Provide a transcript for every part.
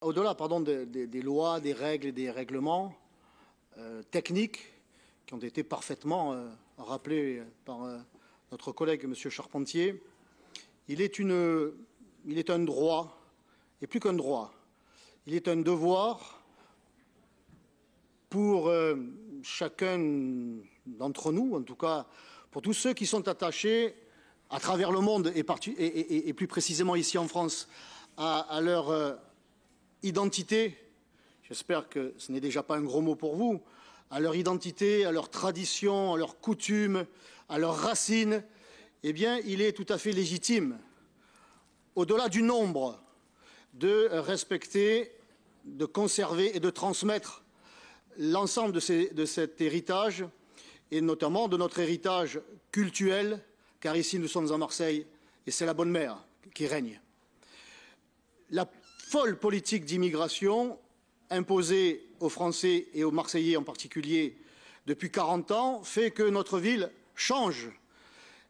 au-delà des lois, des règles et des règlements techniques qui ont été parfaitement rappelés par notre collègue M. Charpentier, il est un droit, et plus qu'un droit, il est un devoir pour chacun d'entre nous, en tout cas pour tous ceux qui sont attachés à travers le monde et plus précisément ici en France à leur identité, j'espère que ce n'est déjà pas un gros mot pour vous, à leur identité, à leur tradition, à leurs coutumes, à leurs racines, eh bien, il est tout à fait légitime, au-delà du nombre, de respecter, de conserver et de transmettre l'ensemble de cet héritage, et notamment de notre héritage cultuel, car ici nous sommes à Marseille, et c'est la bonne mère qui règne. La folle politique d'immigration imposée aux Français et aux Marseillais en particulier depuis 40 ans fait que notre ville change,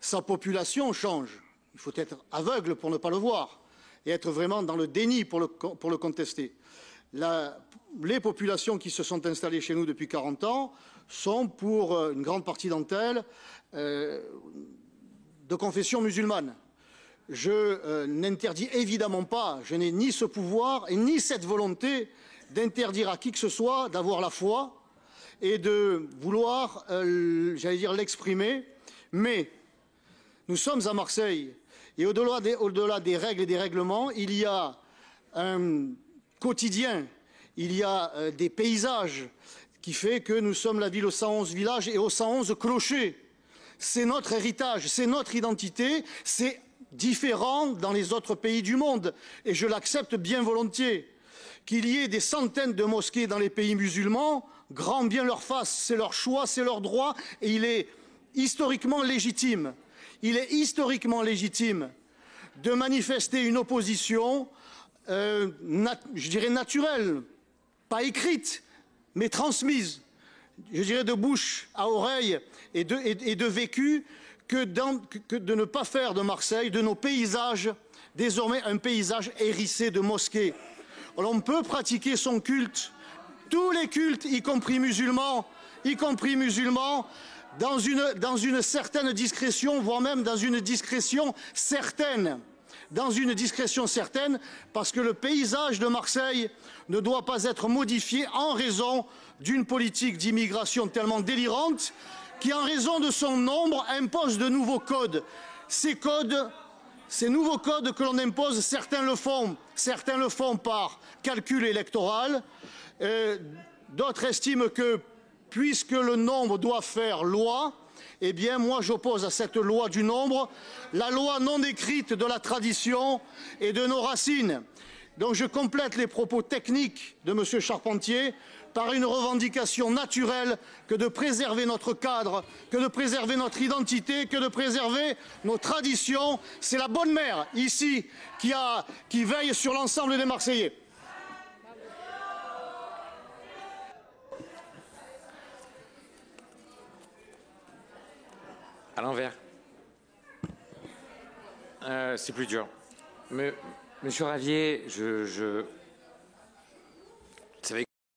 sa population change. Il faut être aveugle pour ne pas le voir et être vraiment dans le déni pour le contester. Les populations qui se sont installées chez nous depuis 40 ans sont, pour une grande partie d'entre elles, de confession musulmane. Je n'interdis évidemment pas, je n'ai ni ce pouvoir et ni cette volonté d'interdire à qui que ce soit d'avoir la foi et de vouloir, j'allais dire, l'exprimer. Mais nous sommes à Marseille et au-delà des règles et des règlements, il y a un quotidien, il y a des paysages qui fait que nous sommes la ville aux 111 villages et aux 111 clochers. C'est notre héritage, c'est notre identité, c'est différent dans les autres pays du monde et je l'accepte bien volontiers. Qu'il y ait des centaines de mosquées dans les pays musulmans, grand bien leur fasse, c'est leur choix, c'est leur droit et il est historiquement légitime. Il est historiquement légitime de manifester une opposition, je dirais naturelle, pas écrite, mais transmise, je dirais de bouche à oreille et de vécu, que de ne pas faire de Marseille, de nos paysages, désormais un paysage hérissé de mosquées. On peut pratiquer son culte, tous les cultes, y compris musulmans, dans une certaine discrétion, voire même dans une discrétion certaine. Parce que le paysage de Marseille ne doit pas être modifié en raison d'une politique d'immigration tellement délirante qui, en raison de son nombre, impose de nouveaux codes. Ces nouveaux codes que l'on impose, certains le font par calcul électoral, d'autres estiment que, puisque le nombre doit faire loi, eh bien, moi, j'oppose à cette loi du nombre la loi non écrite de la tradition et de nos racines. Donc, je complète les propos techniques de M. Charpentier par une revendication naturelle que de préserver notre cadre, que de préserver notre identité, que de préserver nos traditions. C'est la bonne mère, ici, qui veille sur l'ensemble des Marseillais. À l'envers. C'est plus dur. Mais, Monsieur Ravier,